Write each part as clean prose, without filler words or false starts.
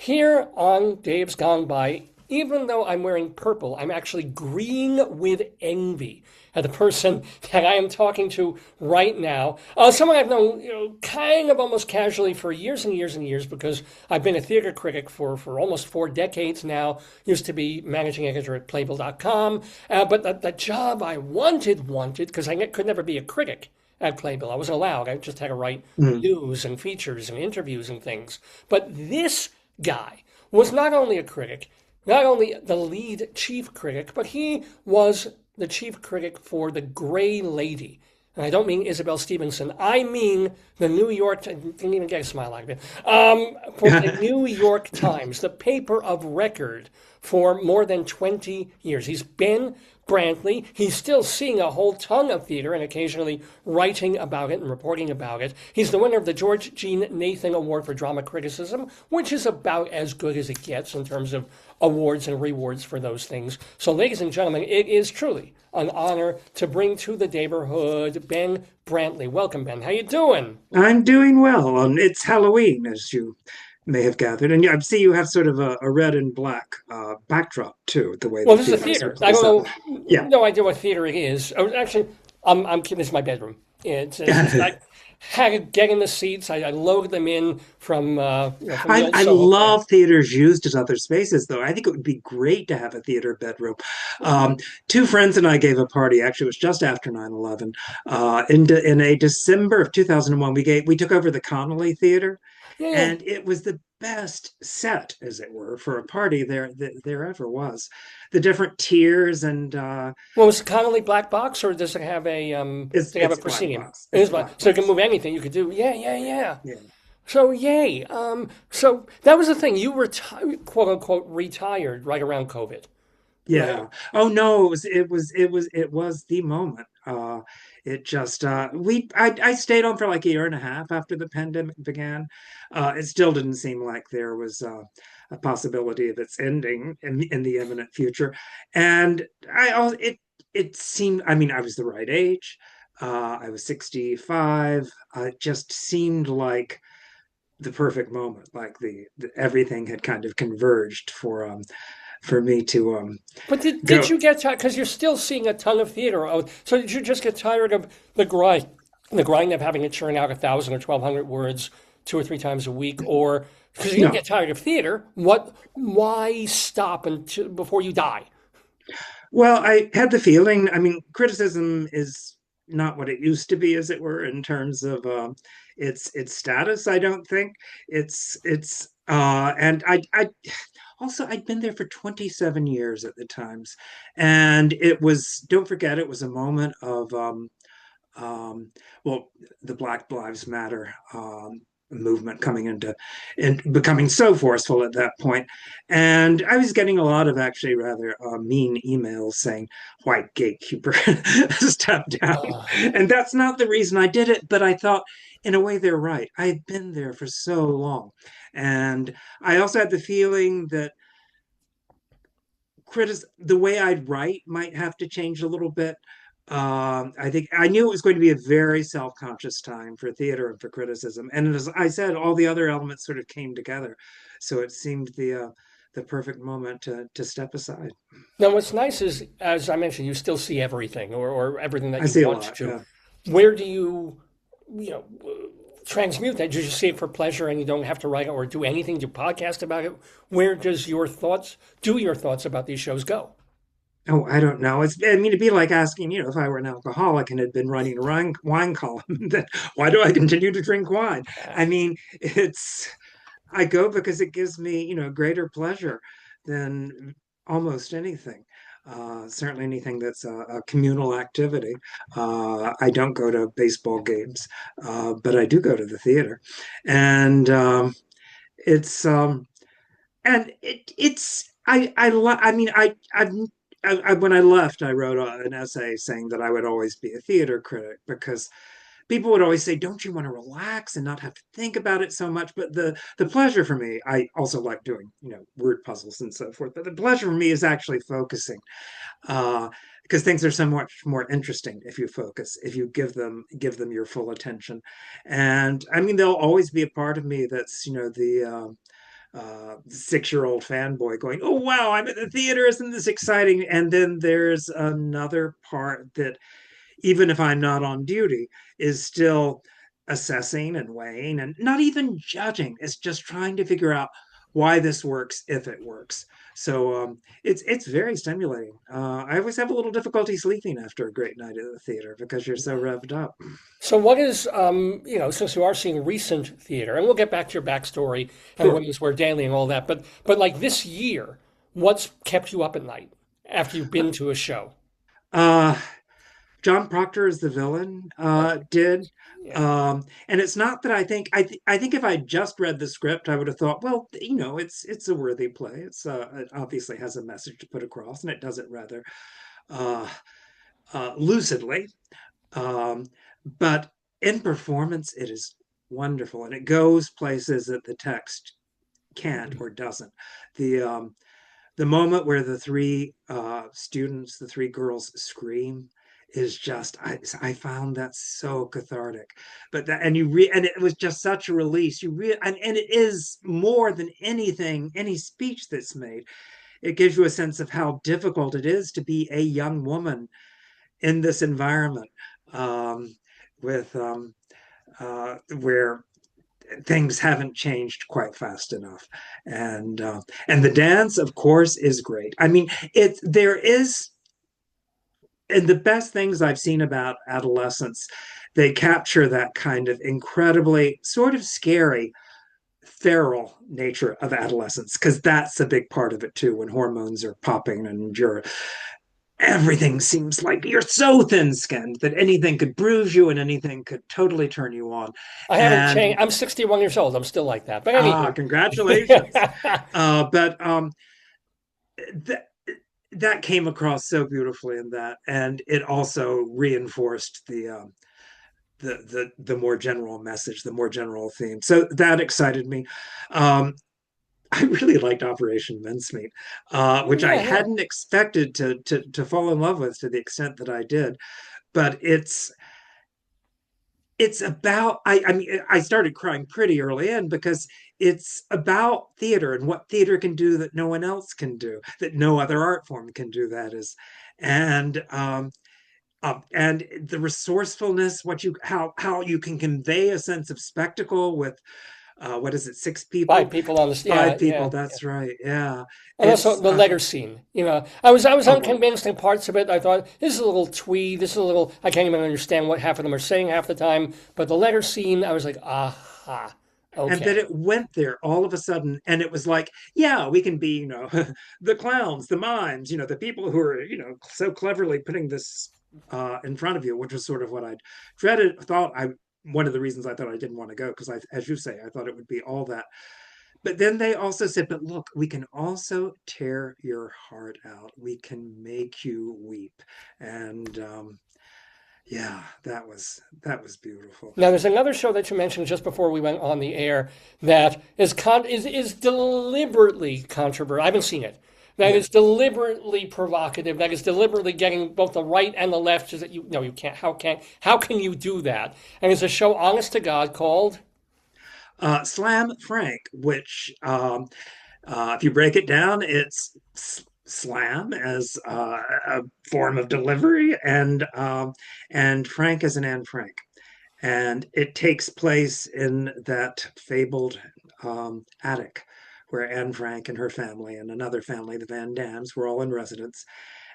Here on Dave's Gone By, even though I'm wearing purple, I'm actually green with envy at the person that I am talking to right now. Someone I've known, kind of almost casually for years and years and years because I've been a theater critic for almost 4 decades now. Used to be managing editor at Playbill.com, but the job I wanted, because could never be a critic at Playbill. I wasn't allowed. I just had to write Mm. news and features and interviews and things. But this guy was not only a critic, not only the lead chief critic, but he was the chief critic for The Gray Lady. And I don't mean Isabel Stevenson. I mean the New York, I didn't even get a smile out of it, for the New York Times, the paper of record for more than 20 years. He's Ben Brantley. He's still seeing a whole ton of theater and occasionally writing about it and reporting about it. He's the winner of the George Jean Nathan Award for Drama Criticism, which is about as good as it gets in terms of awards and rewards for those things. So, ladies and gentlemen, it is truly an honor to bring to the neighborhood Ben Brantley. Welcome, Ben. How you doing? I'm doing well. It's Halloween, as you may have gathered, and I see you have sort of a red and black backdrop too, the way Well, the this is a theater theater. sets I this don't up. know, Yeah. no idea what theater it is. Oh, actually, I'm kidding. This is my bedroom. It's just I had to get in the seats. I loaded them in from the old I Soho plant. love theaters used as other spaces, though. I think it would be great to have a theater bedroom. Um, Two friends and I gave a party. Actually, it was just after 9/11. In a December of 2001, we took over the Connolly Theater, Yeah, yeah. and it was the best set, as it were, for a party there ever was. The different tiers and Well, was it Connolly black box, or does it have it's a black proscenium? box. It It's is black, black so it can box. move anything. You could do. Yeah, yeah, yeah. Yeah. So yay. So that was the thing. You retired, quote unquote, retired right around COVID, right? Yeah. Oh no, it was the moment. It just I stayed on for like a year and a half after the pandemic began. It still didn't seem like there was a possibility of its ending in the imminent future. And it seemed, I mean, I was the right age. I was 65. It just seemed like the perfect moment, like the everything had kind of converged for me to But did go. you get tired? Because you're still seeing a ton of theater. Oh, so did you just get tired of the grind of having to churn out 1,000 or 1,200 words 2 or 3 times a week, or because you didn't No. get tired of theater? What? Why stop until before you die? Well, I had the feeling, I mean, criticism is not what it used to be, as it were, in terms of its status. I don't think and I also I'd been there for 27 years at the Times, and it was, don't forget, it was a moment of um, well, the Black Lives Matter movement coming into and becoming so forceful at that point. And I was getting a lot of actually rather mean emails saying, white gatekeeper, step down. Uh, And that's not the reason I did it, but I thought, in a way, they're right. I've been there for so long. And I also had the feeling that the way I'd write might have to change a little bit. I think I knew it was going to be a very self-conscious time for theater and for criticism, and as I said, all the other elements sort of came together, so it seemed the perfect moment to step aside. Now, what's nice is, as I mentioned, you still see everything or everything that I you see a want lot. to. Yeah. Where do you know, transmute that? Do you just see it for pleasure and you don't have to write it or do anything to podcast about it? Where does your thoughts about these shows go? Oh, I don't know. I mean, it'd be like asking, if I were an alcoholic and had been writing a wine column, then why do I continue to drink wine? I mean, I go because it gives me, greater pleasure than almost anything. Certainly anything that's a communal activity. I don't go to baseball games, but I do go to the theater, and it's and it's I mean when I left, I wrote an essay saying that I would always be a theater critic because people would always say, "Don't you want to relax and not have to think about it so much?" But the pleasure for me, I also like doing word puzzles and so forth. But the pleasure for me is actually focusing, because things are so much more interesting if you focus, if you give them your full attention. And I mean, there'll always be a part of me that's 6-year-old fanboy going, "Oh wow, I'm at the theater! Isn't this exciting?" And then there's another part that, even if I'm not on duty, is still assessing and weighing and not even judging. It's just trying to figure out why this works, if it works. So it's very stimulating. I always have a little difficulty sleeping after a great night at the theater because you're so revved up. So what is, since you are seeing recent theater, and we'll get back to your backstory and Sure. Women's Wear Daily and all that, but like this year, what's kept you up at night after you've been to a show? Uh, John Proctor is the villain. Oh, Did yeah. and it's not that I think if I just read the script, I would have thought, well, it's a worthy play. It obviously has a message to put across, and it does it rather uh, lucidly. Um, but in performance, it is wonderful, and it goes places that the text can't or doesn't. The um, the moment where the three students, the three girls scream is just I found that so cathartic. But that and it was just such a release. And it is more than anything, any speech that's made. It gives you a sense of how difficult it is to be a young woman in this environment um, with where things haven't changed quite fast enough. And the dance, of course, is great. I mean, it there is, and the best things I've seen about adolescence, they capture that kind of incredibly sort of scary feral nature of adolescence, because that's a big part of it too, when hormones are popping and you're everything seems like you're so thin skinned that anything could bruise you and anything could totally turn you on. I haven't And changed. I'm 61 years old. I'm still like that. But anywho, congratulations. But th- that came across so beautifully in that, and it also reinforced the more general message, the more general theme. So that excited me. Um, I really liked Operation Mincemeat, which I yeah, yeah. hadn't expected to fall in love with to the extent that I did. But it's about I mean I started crying pretty early in because it's about theater and what theater can do that no one else can do, that no other art form can do, that is. And um, and the resourcefulness, what you how you can convey a sense of spectacle with what is it, six Five people, people on the, five yeah, people, yeah. that's right, yeah. And also It's the letter scene. I was oh well, unconvinced in parts of it. I thought this is a little twee. This is a little. I can't even understand what half of them are saying half the time. But the letter scene, I was like, aha, and that okay. it went there all of a sudden, and it was like, yeah, we can be, the clowns, the mimes, the people who are, so cleverly putting this in front of you, which was sort of what I'd dreaded. Thought I One of the reasons I thought I didn't want to go, because as you say, I thought it would be all that. But then they also said, but look, we can also tear your heart out, we can make you weep. And yeah, that was beautiful. Now, there's another show that you mentioned just before we went on the air that is deliberately controversial. I haven't seen it. That Yeah. is deliberately provocative. That is deliberately getting both the right and the left. Is that you? No, you can't. How can you do that? And it's a show, honest to God, called Slam Frank, which, if you break it down, it's slam as a form of delivery, and Frank as an Anne Frank, and it takes place in that fabled attic where Anne Frank and her family and another family, the Van Dams, were all in residence.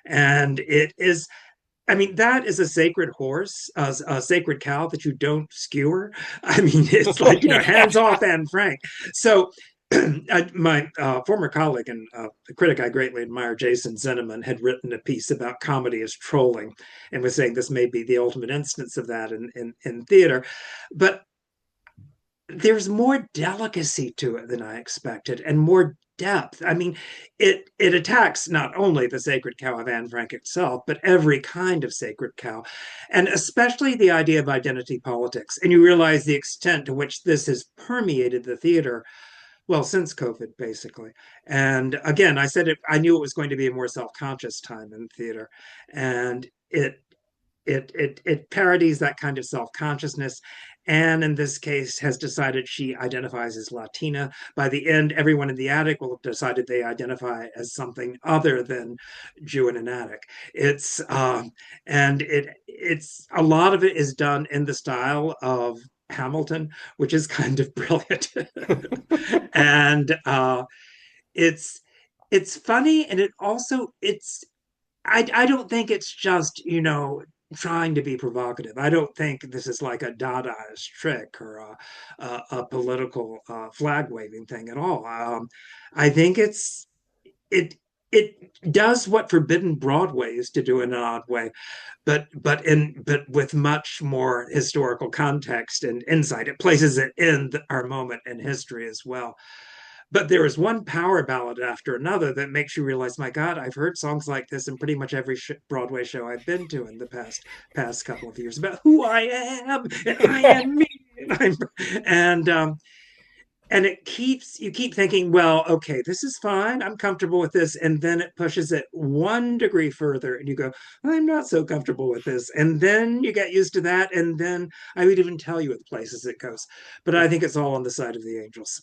And it is, I mean, that is a sacred horse, a sacred cow that you don't skewer. I mean, it's like, hands off Anne Frank. So, my former colleague and the critic I greatly admire, Jason Zinneman, had written a piece about comedy as trolling, and was saying this may be the ultimate instance of that in theater. But there's more delicacy to it than I expected, and more depth. I mean, it attacks not only the sacred cow of Anne Frank itself, but every kind of sacred cow, and especially the idea of identity politics. And you realize the extent to which this has permeated the theater, well, since COVID, basically. And again, I said it. I knew it was going to be a more self-conscious time in theater, and it parodies that kind of self-consciousness. And in this case, has decided she identifies as Latina. By the end, everyone in the attic will have decided they identify as something other than Jew in an attic. It's and it's a lot of it is done in the style of Hamilton, which is kind of brilliant. And it's it's funny, and it also I don't think it's just, trying to be provocative. I don't think this is like a Dadaist trick or a political flag waving thing at all. I think it it does what Forbidden Broadway used to do in an odd way, but with much more historical context and insight. It places it in our moment in history as well. But there is one power ballad after another that makes you realize, my God, I've heard songs like this in pretty much every Broadway show I've been to in the past couple of years about who I am and I am me. And and you keep thinking, well, okay, this is fine, I'm comfortable with this, and then it pushes it 1 degree further and you go, I'm not so comfortable with this, and then you get used to that, and then I would even tell you the places it goes. But I think it's all on the side of the Angels.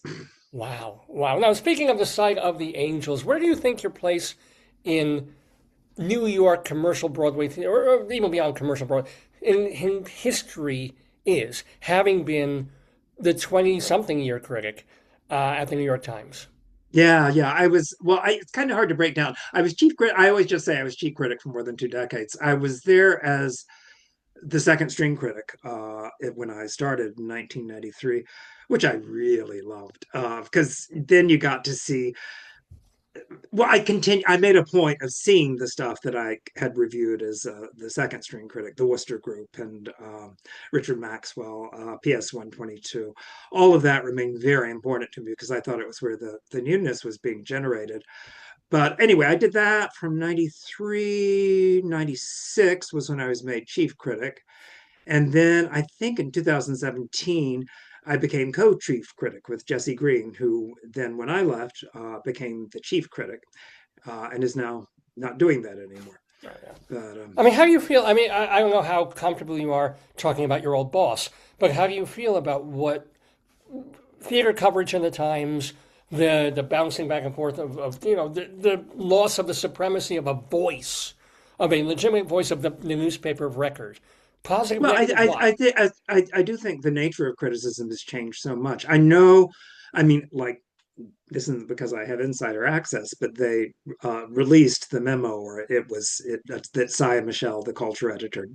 Wow. Wow. Now, speaking of the site of the Angels, where do you think your place in New York commercial Broadway theater, or even beyond commercial Broadway, in history is, having been the 20-something year critic at the New York Times? Yeah. It's kind of hard to break down. I was chief critic. I always just say I was chief critic for more than 2 decades. I was there as the second string critic when I started in 1993, which I really loved because then you got to see. Well, I made a point of seeing the stuff that I had reviewed as the second string critic, the Worcester Group and Richard Maxwell, PS 122. All of that remained very important to me because I thought it was where the newness was being generated. But anyway, I did that from 93, 96 was when I was made chief critic. And then I think in 2017, I became co-chief critic with Jesse Green, who then, when I left, became the chief critic and is now not doing that anymore. But I mean, how do you feel? I mean, I don't know how comfortable you are talking about your old boss, but how do you feel about what theater coverage in the Times, the bouncing back and forth of the loss of the supremacy of a voice, of a legitimate voice of the newspaper of record? Positive, well, negative, why? I do think the nature of criticism has changed so much. I know, I mean, like this isn't because I have insider access, but they released the memo, or that Sia Michelle, the culture editor,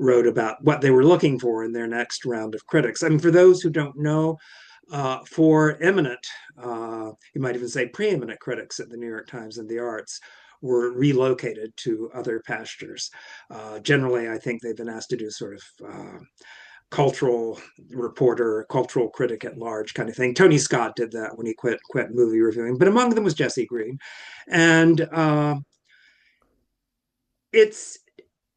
wrote about what they were looking for in their next round of critics. I mean, for those who don't know, for eminent, you might even say preeminent critics at the New York Times and the arts were relocated to other pastures. Generally, I think they've been asked to do sort of cultural reporter, cultural critic at large kind of thing. Tony Scott did that when he quit movie reviewing, but among them was Jesse Green, and it's.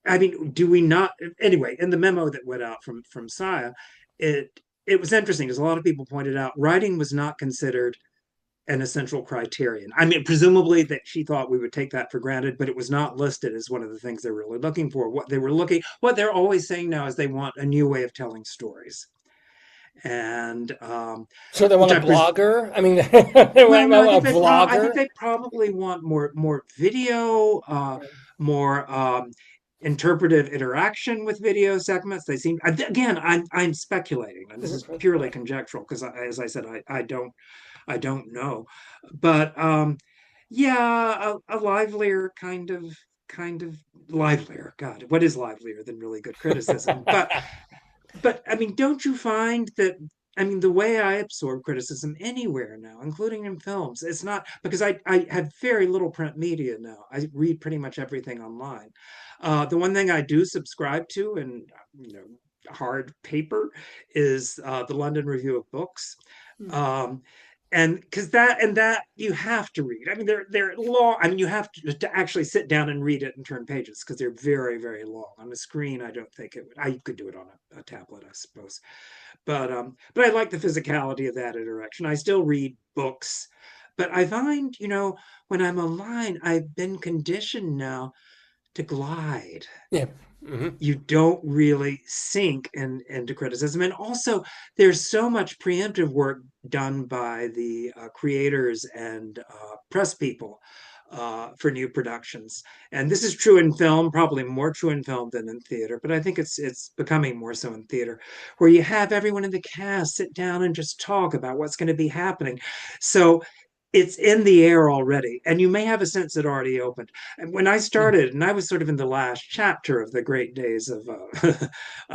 I mean, do we not? Anyway, in the memo that went out from Sia, it was interesting because a lot of people pointed out writing was not considered an essential criterion. I mean, presumably that she thought we would take that for granted, but it was not listed as one of the things they were really looking for. What they're always saying now is they want a new way of telling stories, and So they want which a I pres- blogger? I mean, they well, want no, a I think vlogger? they probably want more video, more interpretive interaction with video segments. They seem again, I'm speculating, and this is purely conjectural because, as I said, I don't know, but yeah, a livelier kind of livelier. God, what is livelier than really good criticism? But I mean, don't you find that? I mean, the way I absorb criticism anywhere now, including in films, it's not because I have very little print media now. I read pretty much everything online. The one thing I do subscribe to, and hard paper, is the London Review of Books. Um, and because that you have to read. I mean, they're long. I mean, you have to actually sit down and read it and turn pages because they're very, very long. On the screen, I don't think it would. I could do it on a tablet, I suppose. But I like the physicality of that interaction. I still read books, but I find, when I'm online, I've been conditioned now to glide. Yeah. You don't really sink into criticism. And also, there's so much preemptive work done by the creators and press people for new productions. And this is true in film, probably more true in film than in theater, but I think it's becoming more so in theater, where you have everyone in the cast sit down and just talk about what's going to be happening. So it's in the air already, and you may have a sense it already opened. And when I started, and I was sort of in the last chapter of the great days of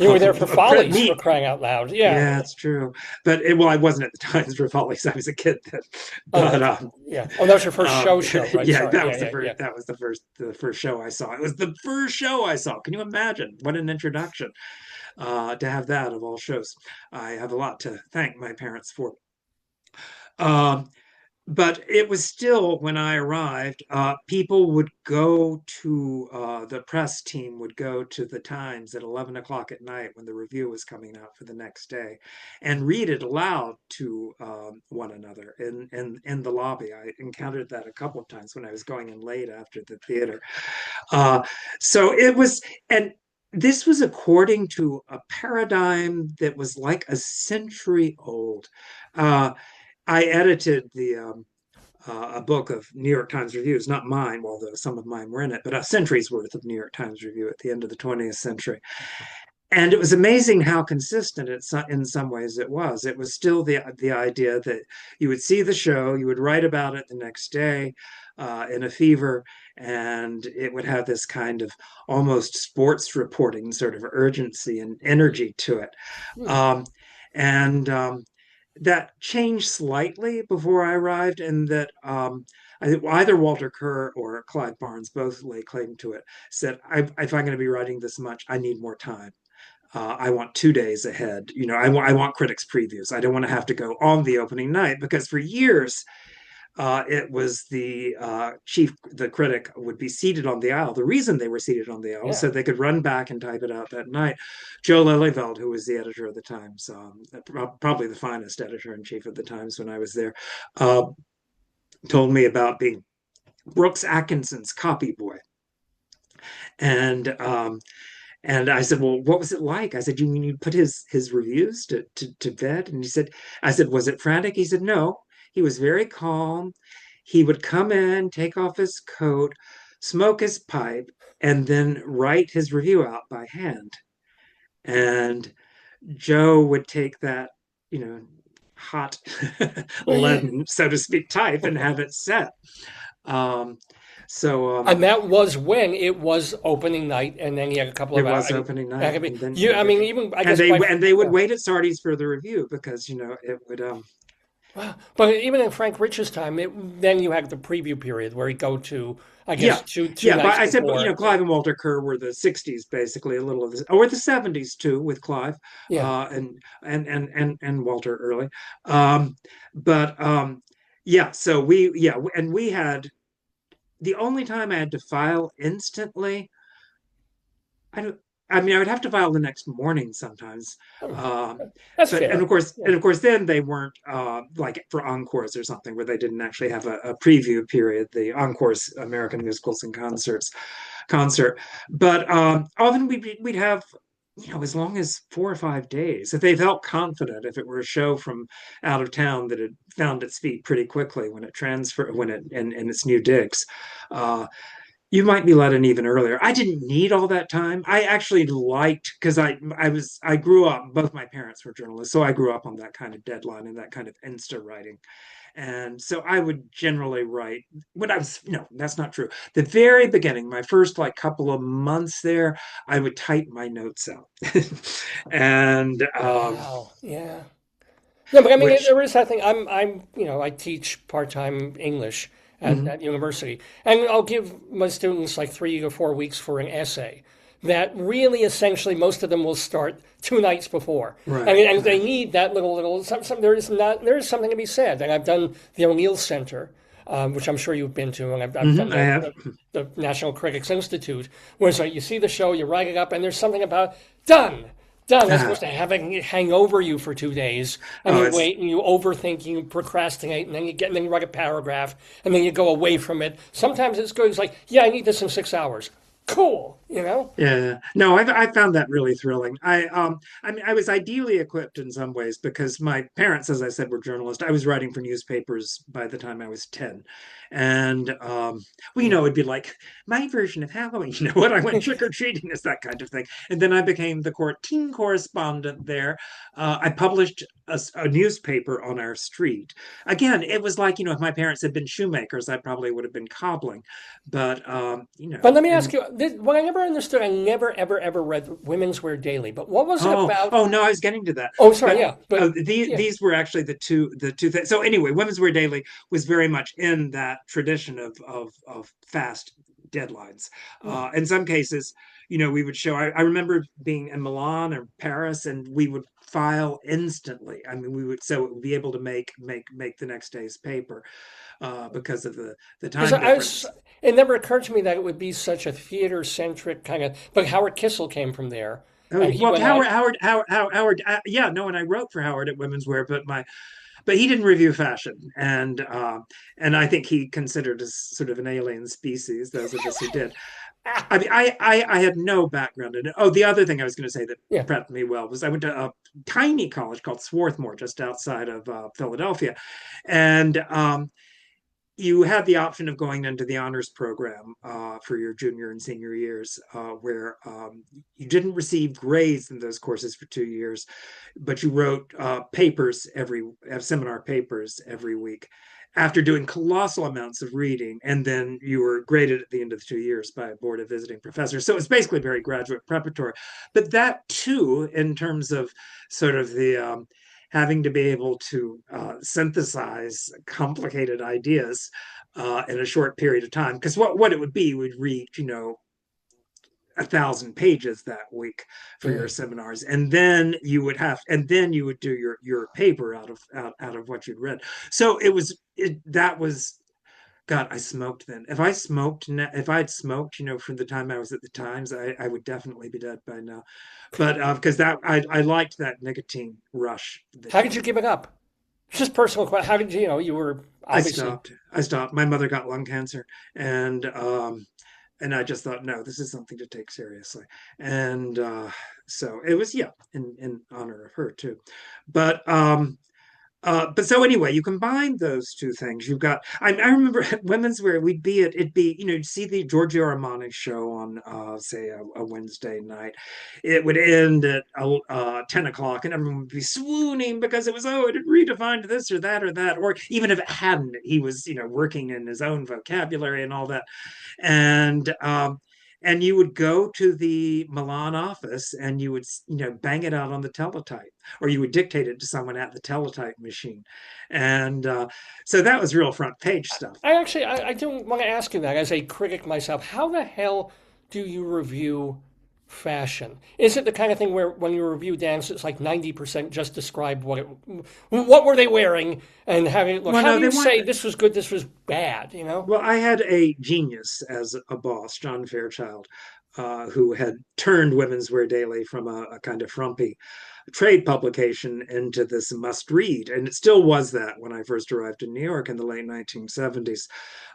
You were there for Follies, for me. crying out loud. Yeah. Yeah, it's true. But well, I wasn't at the Times for Follies. I was a kid then. Oh, But yeah. Oh, that was your first show, right? yeah, Sorry. that Yeah, was the yeah, first. yeah. That was the first show I saw. It was the first show I saw. Can you imagine? What an introduction to have that of all shows. I have a lot to thank my parents for. Um, but it was still, when I arrived, people would go to the press team would go to the Times at 11 o'clock at night when the review was coming out for the next day, and read it aloud to one another in the lobby. I encountered that a couple of times when I was going in late after the theater. Uh, so it was, and this was according to a paradigm that was like a century old. Uh, I edited a book of New York Times reviews, not mine, although some of mine were in it, but a century's worth of New York Times review at the end of the 20th century. And it was amazing how consistent in some ways it was. It was still the idea that you would see the show, you would write about it the next day in a fever, and it would have this kind of almost sports reporting sort of urgency and energy to it. Um, and that changed slightly before I arrived, and that I think either Walter Kerr or Clive Barnes, both lay claim to it, said, if I'm going to be writing this much, I need more time. I want 2 days ahead. I want critics' previews. I don't want to have to go on the opening night, because for years, it was the critic would be seated on the aisle. The reason they were seated on the aisle was Yeah. so they could run back and type it out that night. Joe Lelyveld, who was the editor of the Times, probably the finest editor in chief of the Times when I was there, told me about being Brooks Atkinson's copy boy. And I said, well, what was it like? I said, you mean you put his reviews to bed? And I said, was it frantic? He said, no, he was very calm. He would come in, take off his coat, smoke his pipe, and then write his review out by hand. And Joe would take that, hot, leaden, so to speak, type and have it set. Um, And that was when it was opening night, and then you had a couple it of hours. was opening night, and then I mean, even I guess they would wait at Sardi's for the review, because it would wow. But even in Frank Rich's time, then you had the preview period where he'd go to, I guess, two but nights I said, before. Clive and Walter Kerr were the '60s, basically, a little of this, or the '70s too, with Clive, Yeah. and Walter early, but yeah. So we had, the only time I had to file instantly, I don't. I mean, I would have to file the next morning sometimes. That's But fair. and of course, then they weren't like for encores or something, where they didn't actually have a preview period. The encores, American musicals and concert. But often we'd have, as long as 4 or 5 days, if they felt confident, if it were a show from out of town that had found its feet pretty quickly when it transferred, when it in its new digs. You might be let in even earlier. I didn't need all that time. I actually liked, because I grew up, both my parents were journalists, so I grew up on that kind of deadline and that kind of insta writing. And so I would generally write when I was, no, that's not true. The very beginning, my first like couple of months there, I would type my notes out. And Wow. Yeah. No, but I mean, which there is that thing. I teach part-time English mhm, at university, and I'll give my students like 3 or 4 weeks for an essay that really, essentially, most of them will start 2 nights before. I right, mean, and they right. need that little. There is something to be said, and I've done the O'Neill Center. Which I'm sure you've been to, and I've done I have. the National Critics Institute, where it's like you see the show, you write it up, and there's something about done. Done. As opposed to having it hang over you for 2 days, and Oh, you it's wait and you overthink, you procrastinate, and then you write a paragraph, and then you go away from it. Sometimes it's good. It's like, yeah, I need this in 6 hours. cool, you know? Yeah, no, I found that really thrilling. I mean, I was ideally equipped in some ways because my parents, as I said, were journalists. I was writing for newspapers by the time I was 10. And well, Yeah. it'd be like my version of Halloween, what I went trick-or-treating is that kind of thing. And then I became the teen correspondent there. I published a newspaper on our street. Again, it was like, if my parents had been shoemakers, I probably would have been cobbling. But But let me ask and you, what I never understood, I never, ever, ever read Women's Wear Daily, but what was it about? Oh no, I was getting to that. Oh, sorry, But yeah, but yeah. these were actually the two things. So anyway, Women's Wear Daily was very much in that tradition of fast deadlines. In some cases, we would show. I remember being in Milan or Paris, and we would file instantly. I mean, we would so it would be able to make the next day's paper because of the Because time difference. it never occurred to me that it would be such a theater-centric kind of, but Howard Kissel came from there, Oh, and he well, went out. Howard, yeah, no, and I wrote for Howard at Women's Wear, but he didn't review fashion, and I think he considered us sort of an alien species. Those of us who did. I mean, I had no background in it. Oh, the other thing I was going to say that Yeah. prepped me well was I went to a tiny college called Swarthmore, just outside of Philadelphia, and you had the option of going into the honors program for your junior and senior years, where you didn't receive grades in those courses for 2 years, but you wrote seminar papers every week after doing colossal amounts of reading, and then you were graded at the end of the 2 years by a board of visiting professors. So it's basically very graduate preparatory. But that too, in terms of sort of the having to be able to synthesize complicated ideas in a short period of time. Because what it would be, you would read, 1,000 pages that week for your Mm. seminars, and then you would do your paper out of what you'd read. So that was God, I smoked then. If I'd smoked, from the time I was at the Times, I would definitely be dead by now. But because that I liked that nicotine rush that How you did you get. give it up? Just personal question. How did you, you were I obviously. stopped. I stopped. My mother got lung cancer, and I just thought, no, this is something to take seriously. And so it was, yeah, in honor of her too. But but so anyway, you combine those two things. You've got. I remember at Women's Wear, it'd be, you'd see the Giorgio Armani show on, say, a Wednesday night. It would end at 10 o'clock, and everyone would be swooning because it was, it had redefined this or that or that, or even if it hadn't, he was, working in his own vocabulary and all that, and and you would go to the Milan office and you would, bang it out on the teletype, or you would dictate it to someone at the teletype machine. And so that was real front page stuff. I do want to ask you that as a critic myself. How the hell do you review fashion? Is it the kind of thing where when you review dance, it's like 90% just describe what were they wearing and having look? Well, How no, do they you weren't. say this was good, this was bad? You know? Well, I had a genius as a boss, John Fairchild, who had turned Women's Wear Daily from a kind of frumpy trade publication into this must read. And it still was that when I first arrived in New York in the late 1970s.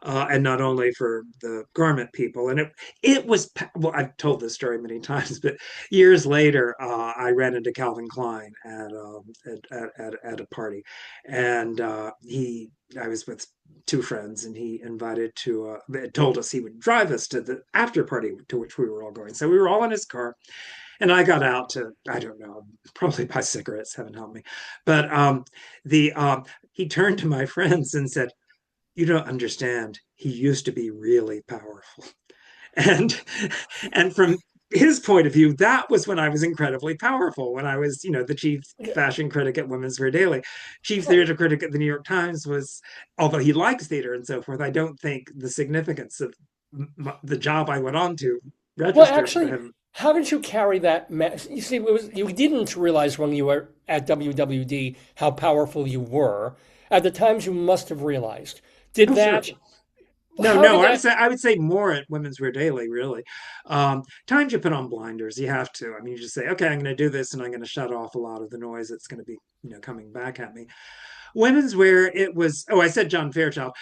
And not only for the garment people. And it was, well, I've told this story many times, but years later, I ran into Calvin Klein at a party. And I was with two friends, and he told us he would drive us to the after party to which we were all going. So we were all in his car, and I got out to, I don't know, probably buy cigarettes, heaven help me. But the he turned to my friends and said, "You don't understand. He used to be really powerful." And from his point of view, that was when I was incredibly powerful. When I was, the chief fashion critic at Women's Wear Daily, chief Well, theater critic at the New York Times was, although he likes theater and so forth, I don't think the significance of the job I went on to well, registered for actually, him. how did you carry that mess? You see, you didn't realize when you were at WWD how powerful you were. At the times, you must have realized. Did Oh, sure. that? No, How no, did that? I would say more at Women's Wear Daily, really. Times you put on blinders, you have to. I mean, you just say, okay, I'm going to do this, and I'm going to shut off a lot of the noise that's going to be, coming back at me. Women's Wear, it was, I said John Fairchild.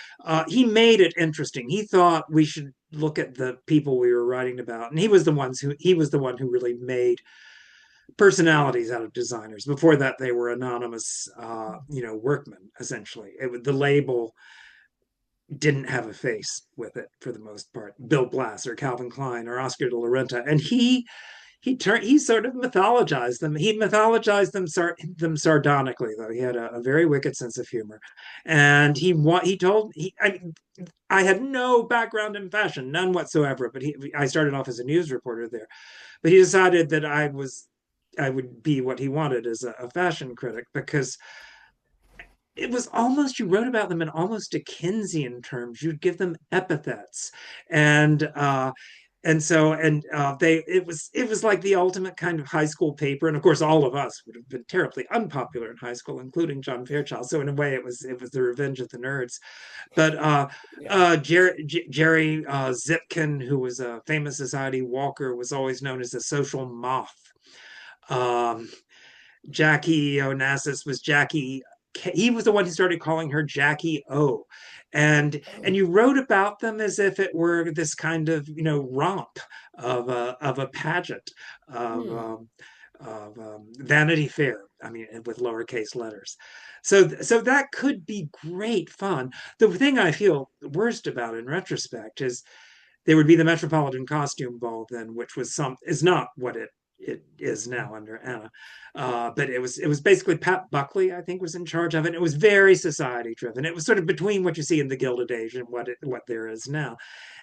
He made it interesting. He thought we should look at the people we were writing about, and he was the one who really made personalities out of designers. Before that, they were anonymous, workmen essentially. The label didn't have a face with it for the most part. Bill Blass or Calvin Klein or Oscar de la Renta, and he sort of mythologized them. He mythologized them sardonically, though. He had a very wicked sense of humor, and he told he I had no background in fashion, none whatsoever. But I started off as a news reporter there, but he decided that I would be what he wanted as a fashion critic, because it was almost, you wrote about them in almost Dickensian terms. You'd give them epithets, and they it was like the ultimate kind of high school paper. And of course, all of us would have been terribly unpopular in high school, including John Fairchild. So in a way, it was the revenge of the nerds. But Yeah. Jerry Zipkin, who was a famous society walker, was always known as a social moth. Um, Jackie Onassis was Jackie. He was the one who started calling her Jackie O, and you wrote about them as if it were this kind of romp of a pageant of Hmm. Vanity Fair. I mean, with lowercase letters. So that could be great fun. The thing I feel worst about in retrospect is there would be the Metropolitan Costume Ball then, which is not what it is now under Anna. But it was basically Pat Buckley, I think, was in charge of it. It was very society driven. It was sort of between what you see in the Gilded Age and what there is now.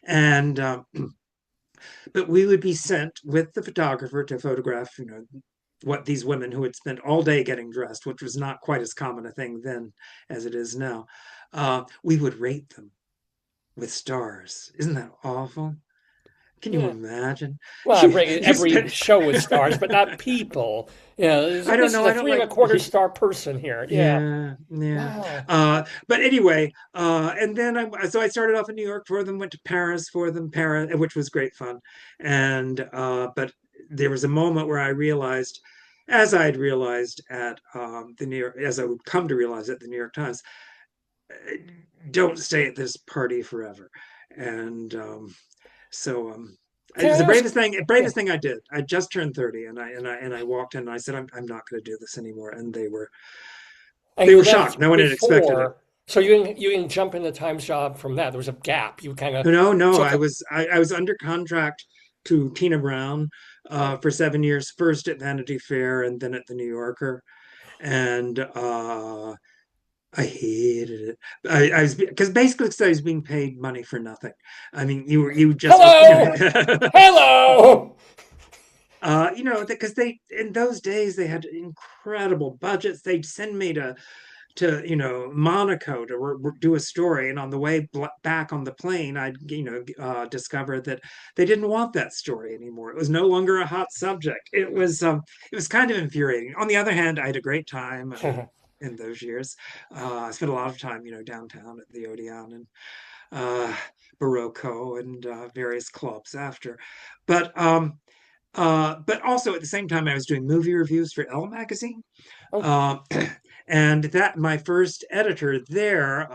And but we would be sent with the photographer to photograph, what these women who had spent all day getting dressed, which was not quite as common a thing then as it is now. We would rate them with stars. Isn't that awful? Can you Yeah. imagine? Well, You every spent. show with stars, but not people. I don't This is know. a I don't three and a like. quarter star person here. Yeah. Yeah, yeah. Wow. But anyway, and then I started off in New York for them, went to Paris for them, Paris, which was great fun. And but there was a moment where I realized, as I had realized at the New York, as I would come to realize at the New York Times, uh, don't stay at this party forever. And so it Can was I the ask? Yeah. bravest thing I did. I just turned 30, and I walked in and I said, I'm not going to do this anymore. And And they you were shocked. left No one had expected it. before, so you didn't jump in the Times job from that. There was a gap. You kind of No, no, took a. I was under contract to Tina Brown Oh, for 7 years, first at Vanity Fair and then at the New Yorker. And I hated it. I was, because basically, 'cause I was being paid money for nothing. I mean, you just hello, hello. because they in those days they had incredible budgets. They'd send me to Monaco to do a story, and on the way back on the plane, I'd discover that they didn't want that story anymore. It was no longer a hot subject. It was kind of infuriating. On the other hand, I had a great time in those years. I spent a lot of time downtown at the Odeon and uh, Barocco and various clubs after, but but also at the same time I was doing movie reviews for Elle magazine. Oh, uh, and that my first editor there,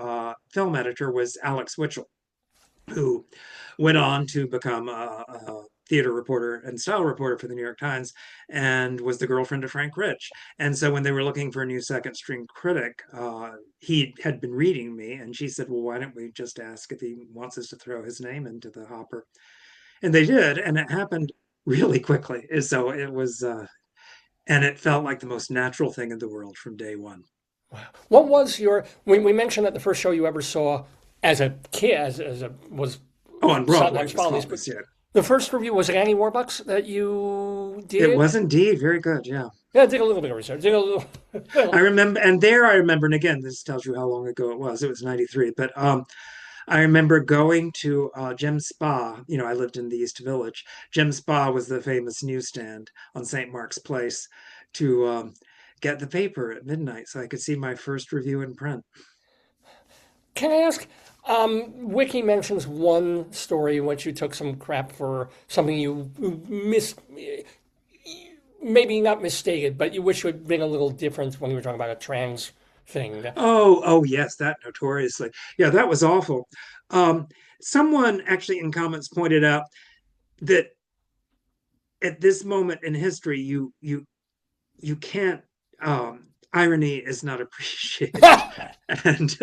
film editor, was Alex Witchell, who went on to become a theater reporter and style reporter for the New York Times, and was the girlfriend of Frank Rich. And so when they were looking for a new second string critic, he had been reading me, and she said, well, why don't we just ask if he wants us to throw his name into the hopper? And they did, and it happened really quickly. So it was, and it felt like the most natural thing in the world from day one. what was your? We mentioned that the first show you ever saw as a kid, as a was Oh, on Broadway sometimes was Follies, but Follies, yeah. the first review was it Annie Warbucks that you It did? was indeed very good, yeah. Yeah, did a little bit of research. Did a little. I remember, and again, this tells you how long ago it was. It was 93, but I remember going to Gem Spa. I lived in the East Village. Gem Spa was the famous newsstand on St. Mark's Place to get the paper at midnight so I could see my first review in print. Can I ask? Wiki mentions one story in which you took some crap for something you maybe not misstated, but you wish you had been a little different when you were talking about a trans thing. Oh, oh yes, that notoriously. Yeah, that was awful. Um, someone actually in comments pointed out that at this moment in history, you can't. Irony is not appreciated, and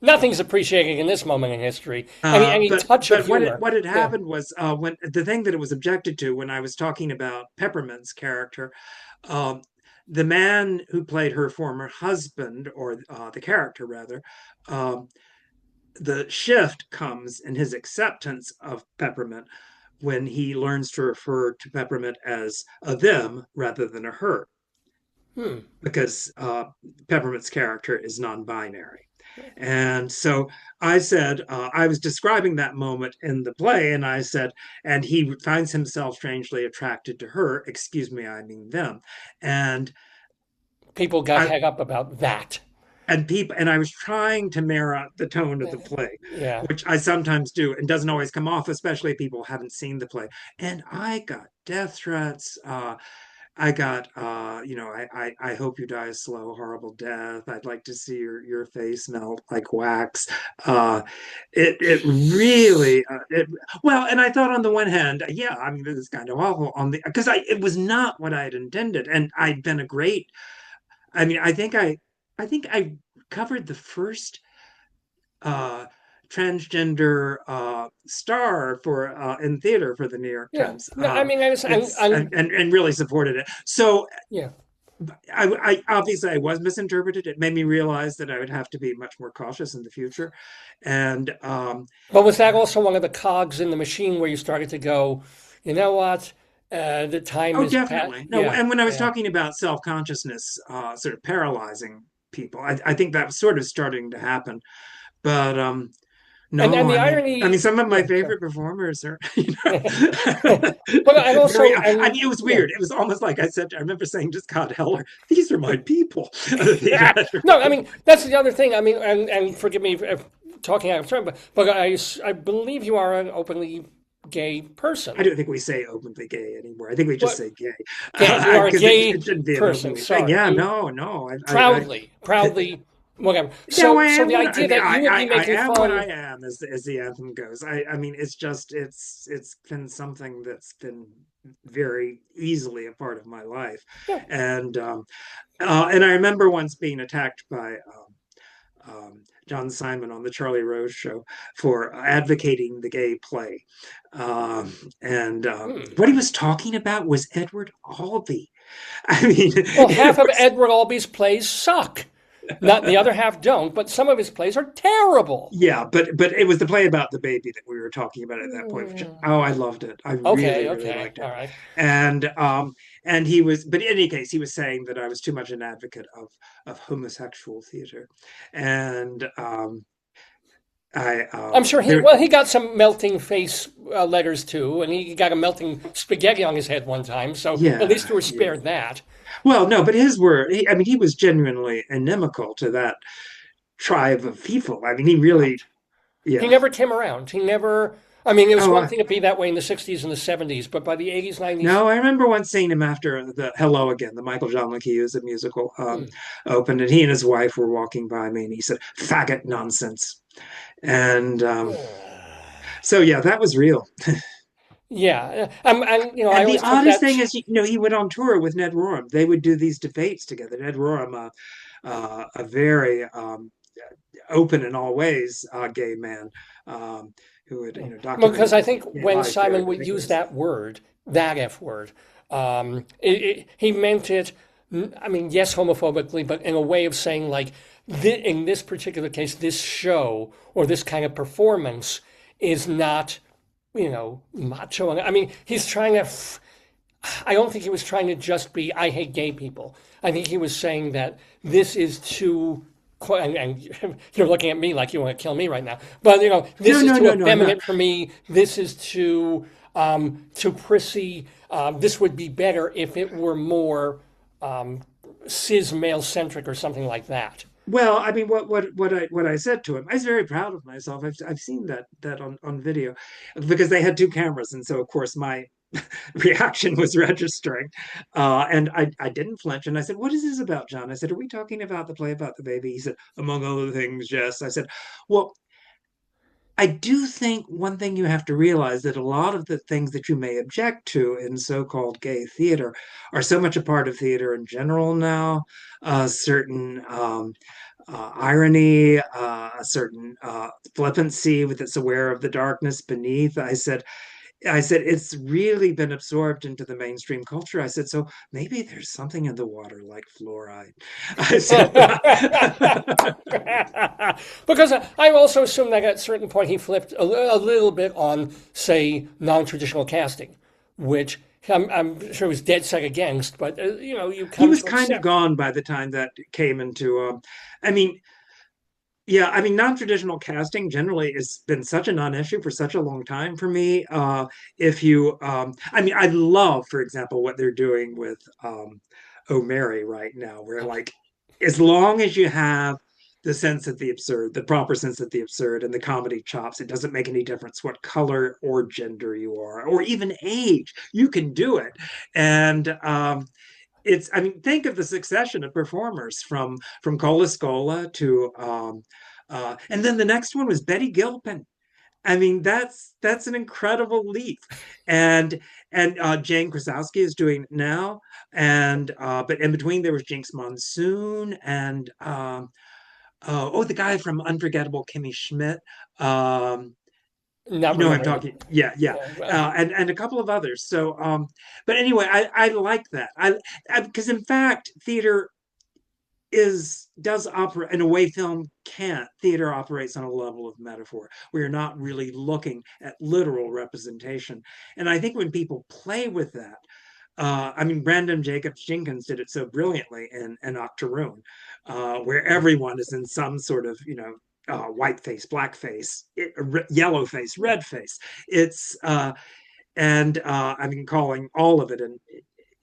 Nothing's appreciated in this moment in history. Any touch of but humor. what had Yeah. happened was when the thing that it was objected to when I was talking about Peppermint's character, um, the man who played her former husband, or the character rather, um, the shift comes in his acceptance of Peppermint when he learns to refer to Peppermint as a them rather than a her, Hmm. because Peppermint's character is non-binary. And so I said, I was describing that moment in the play, and I said, and he finds himself strangely attracted to her. Excuse me, I mean them. And People got I head up about that. and I was trying to mirror the tone of the play, Yeah. which I sometimes do and doesn't always come off, especially if people haven't seen the play. And I got death threats. I got, I hope you die a slow, horrible death. I'd like to see your face melt like wax. It really, well, and I thought on the one hand, yeah, I mean, this is kind of awful because it was not what I had intended. And I'd been a great, I mean, I think I covered the first uh, transgender star for in theater for the New York Yeah. Times. No, I mean, It's and really supported it. So yeah. I obviously I was misinterpreted. It made me realize that I would have to be much more cautious in the future. And But was that also one of the cogs in the machine where you started to go, you know what? The time oh, is past. definitely no. Yeah. And when I was Yeah. talking about self consciousness, sort of paralyzing people, I think that was sort of starting to happen. But And no, the irony, some of my yeah, sorry. favorite performers are, But and very. also, I and mean, it was yeah. weird. It was almost like I said. I remember saying to Scott Heller, "These are my people." No, I mean that's the other thing. I mean, and forgive me if talking out of turn, but I believe you are an openly gay person. I don't think we say openly gay anymore. I think we just What say gay gay? You are a because gay it shouldn't be an person. openly thing. Sorry, Yeah, you no, no. proudly, whatever. No, I So am the what I idea mean. that you would be I making am what fun. I am, as the anthem goes. I mean, it's just it's been something that's been very easily a part of my life, Yeah. and and I remember once being attacked by John Simon on the Charlie Rose show for advocating the gay play, um, and Hmm. what he was talking about was Edward Albee. I mean, Well, it half of was. Edward Albee's plays suck. Not the other half don't, but some of his plays are terrible. Yeah, but it was the play about the baby that we were talking about at that point. Which, Hmm. oh, I loved it. I Okay, really okay, liked all it. right. And and he was, but in any case, he was saying that I was too much an advocate of homosexual theater, and I I'm sure there. he got some melting face letters too, and he got a melting spaghetti on his head one time, so at least Yeah, you were yeah. spared that. Well, no, but his were. I mean, he was genuinely inimical to that tribe of people. I mean, he really. Right. He Yeah. never came around. He never, I mean, it was Oh, one thing to be that way in the 60s and the 70s, but by the 80s, 90s, no, I remember once seeing him after the Hello Again, the Michael John McHughes musical hmm. opened, and he and his wife were walking by me, and he said, "Faggot nonsense," and so yeah, that was real. Yeah. And, you know, I And the always took oddest that. thing is, he went on tour with Ned Rorem. They would do these debates together. Ned Rorem, a very open in all ways gay man, who would Because documented I his think gay when life very Simon would use meticulously. that word, that F word, he meant it, I mean, yes, homophobically, but in a way of saying, like, in this particular case, this show or this kind of performance is not, macho. I mean, he's trying to, I don't think he was trying to just be, I hate gay people. I think he was saying that this is too, and you're looking at me like you want to kill me right now. But No, this is no, too no, no, I'm not. effeminate for me. This is too prissy. This would be better if it were more cis male centric or something like that. Well, I mean, what I said to him, I was very proud of myself. I've seen that on video, because they had two cameras, and so of course my reaction was registering, and I didn't flinch, and I said, "What is this about, John?" I said, "Are we talking about the play about the baby?" He said, "Among other things, yes." I said, "Well, I do think one thing you have to realize that a lot of the things that you may object to in so-called gay theater are so much a part of theater in general now. Certain irony, a certain flippancy with its aware of the darkness beneath. I said it's really been absorbed into the mainstream culture. I said, so maybe there's something in the water like fluoride. I said, Because I also assume that at a certain point he flipped a little bit on, say, non-traditional casting, which I'm sure he was dead set against, but you he come was to kind of accept. gone by the time that came into. I mean, yeah, I mean, non-traditional casting generally has been such a non-issue for such a long time for me. If you, I mean, I love, for example, what they're doing with O'Mary right now, where like, as long as you have the sense of the absurd, the proper sense of the absurd, and the comedy chops, it doesn't make any difference what color or gender you are, or even age. You can do it, and it's. I mean, think of the succession of performers from Cola Scola to and then the next one was Betty Gilpin. I mean, that's an incredible leap, and Jane Krasowski is doing it now, and but in between there was Jinx Monsoon and the guy from Unforgettable, Kimmy Schmidt. Um, Not you know, I'm remembering talking, yeah, yeah, the. Well, and a couple of others. So, but anyway, I like that. Because in fact, theater does operate in a way film can't. Theater operates on a level of metaphor where you're not really looking at literal representation. And I think when people play with that, I mean, Brandon Jacobs Jenkins did it so brilliantly in Octoroon, where everyone is in some sort of, white face, black face, yellow face, red face. It's and I mean, calling all of it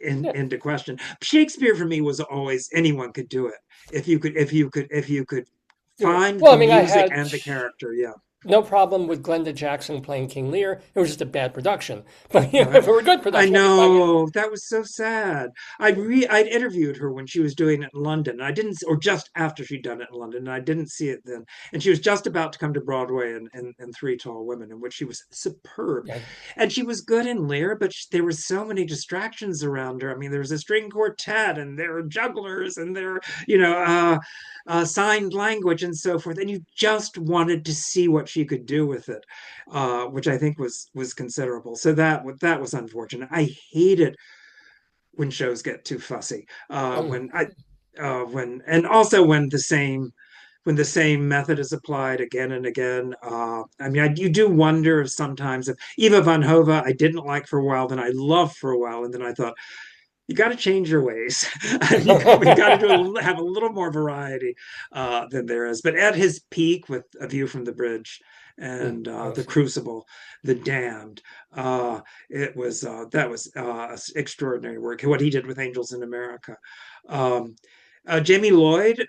yeah. into question. Shakespeare for me was always anyone could do it if you could find Well, the I mean, I music had and the character. Yeah. no problem with Glenda Jackson playing King Lear. It was just a bad production. But Uh, if it were a good I production, I'd be fine. know that was so sad. I'd interviewed her when she was doing it in London. I didn't, or just after she'd done it in London. And I didn't see it then. And she was just about to come to Broadway in Three Tall Women, in which she was superb. Yeah. And she was good in Lear, but there were so many distractions around her. I mean, there was a string quartet, and there were jugglers, and there, you know, signed language and so forth. And you just wanted to see what she could do with it, which I think was considerable. So that was unfortunate. I hate it when shows get too fussy. Um, When and also when the same method is applied again and again. I mean, you do wonder if sometimes if Ivo van Hove I didn't like for a while, then I loved for a while, and then I thought you got to change your ways. We've got to have a little more variety than there is. But at his peak, with A View from the Bridge and The Crucible, The Damned, it was that was extraordinary work. What he did with Angels in America. Jamie Lloyd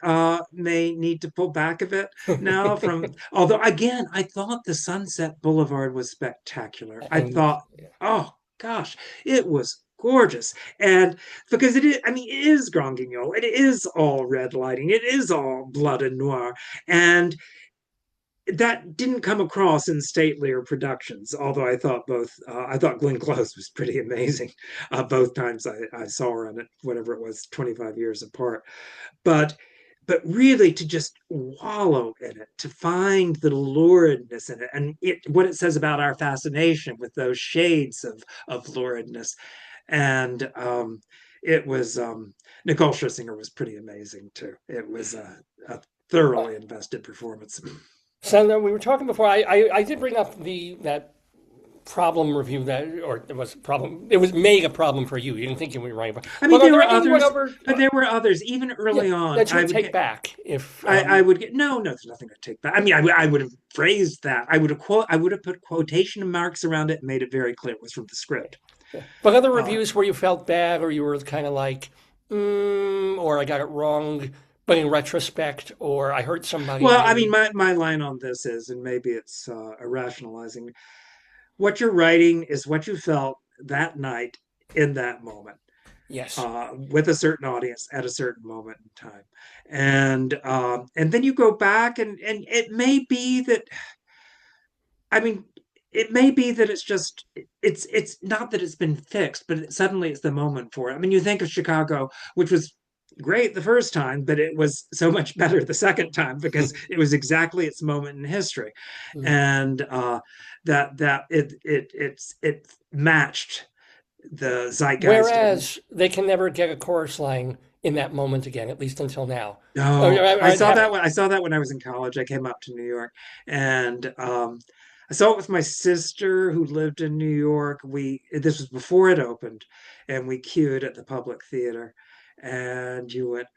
may need to pull back a bit now from, although again, I thought the Sunset Boulevard was spectacular. I and thought, oh gosh, it was gorgeous. And because it is, I mean, it is Grand Guignol, it is all red lighting, it is all blood and noir. And that didn't come across in statelier productions, although I thought Glenn Close was pretty amazing both times I saw her in it, whatever it was, 25 years apart. But really to just wallow in it, to find the luridness in it, and what it says about our fascination with those shades of luridness. And it was Nicole Scherzinger was pretty amazing too. It was a thoroughly invested performance. Sandra, we were talking before. I did bring up that problem review that, or it was a problem. It was made a problem for you. You didn't think you were right, I mean, but are there there were any you went others, over? but there were others. Even Yeah, early on, that you would take back if. I would get no, there's nothing to take back. I mean, I would have phrased that. I would have put quotation marks around it and made it very clear it was from the script. But other Uh, reviews where you felt bad, or you were kind of like, or I got it wrong, but in retrospect, or I hurt somebody well, I mean, maybe. my line on this is, and maybe it's a rationalizing. What you're writing is what you felt that night in that moment. Yes. With a certain audience at a certain moment in time, and then you go back and it may be that I mean, it may be that it's not that it's been fixed, but suddenly it's the moment for it. I mean, you think of Chicago, which was great the first time, but it was so much better the second time because it was exactly its moment in history, and it matched the zeitgeist. And Whereas they can never get a chorus line in that moment again, at least until now. Or, no, or, I or saw have, that when I was in college. I came up to New York, and I saw it with my sister who lived in New York. We This was before it opened, and we queued at the Public Theater, and you went,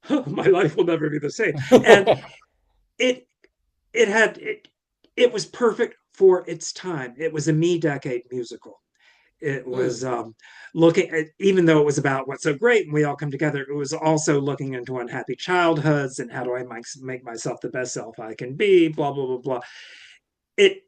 oh, "My life will never be the same." And it it was perfect for its time. It was a me decade musical. It Hmm. was looking at, even though it was about what's so great and we all come together, it was also looking into unhappy childhoods and how do I make myself the best self I can be, blah blah blah blah. it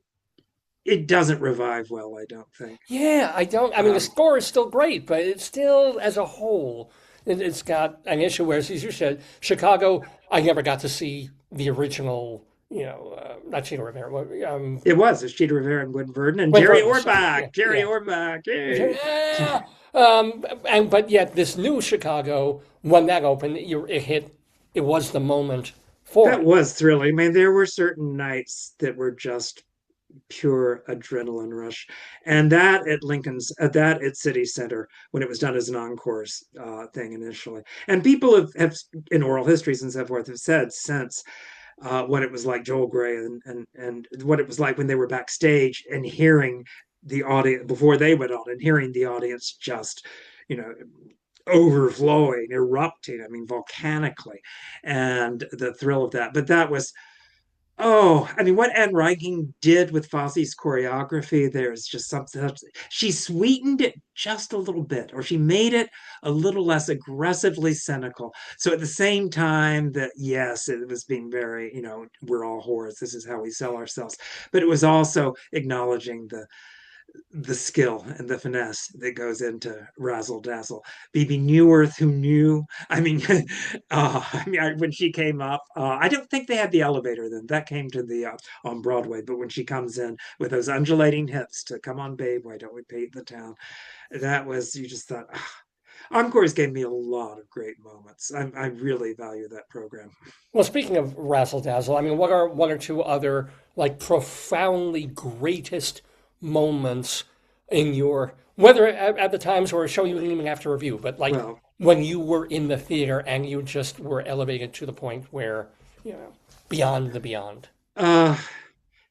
it doesn't revive well, I don't think. Yeah, I don't. I mean, the um, score is still great, but it's still, as a whole, it's got an issue. Whereas, as you said, Chicago, I never got to see the original. Not Chino Rivera. it's Cheetah Rivera and Wood Verdon and Wait, Jerry Burton. Sorry. Orbach. Yeah, Jerry yeah. Orbach, yay. Yeah. And but yet this new Chicago, when that opened, it hit. It was the moment for That it. was thrilling. I mean, there were certain nights that were just pure adrenaline rush, and that at City Center when it was done as an encores thing initially. And people have in oral histories and so forth have said since what it was like, Joel Grey, and what it was like when they were backstage and hearing the audience before they went on, and hearing the audience just, you know, overflowing, erupting, I mean, volcanically, and the thrill of that. But that was, oh, I mean, what Anne Reiking did with Fosse's choreography, there's just something. She sweetened it just a little bit, or she made it a little less aggressively cynical. So at the same time that, yes, it was being very, we're all whores. This is how we sell ourselves. But it was also acknowledging the skill and the finesse that goes into razzle dazzle. BB Newirth, who knew? I mean, when she came up, I don't think they had the elevator then. That came to the on Broadway. But when she comes in with those undulating hips to "Come on, babe, why don't we paint the town?" That was, you just thought. Encores gave me a lot of great moments. I really value that program. Well, speaking of razzle dazzle, I mean, what are one or two other like profoundly greatest moments in your, whether at the times or a show you didn't even have to review, but like Well, when you were in the theater and you just were elevated to the point where, you know, beyond the beyond. uh,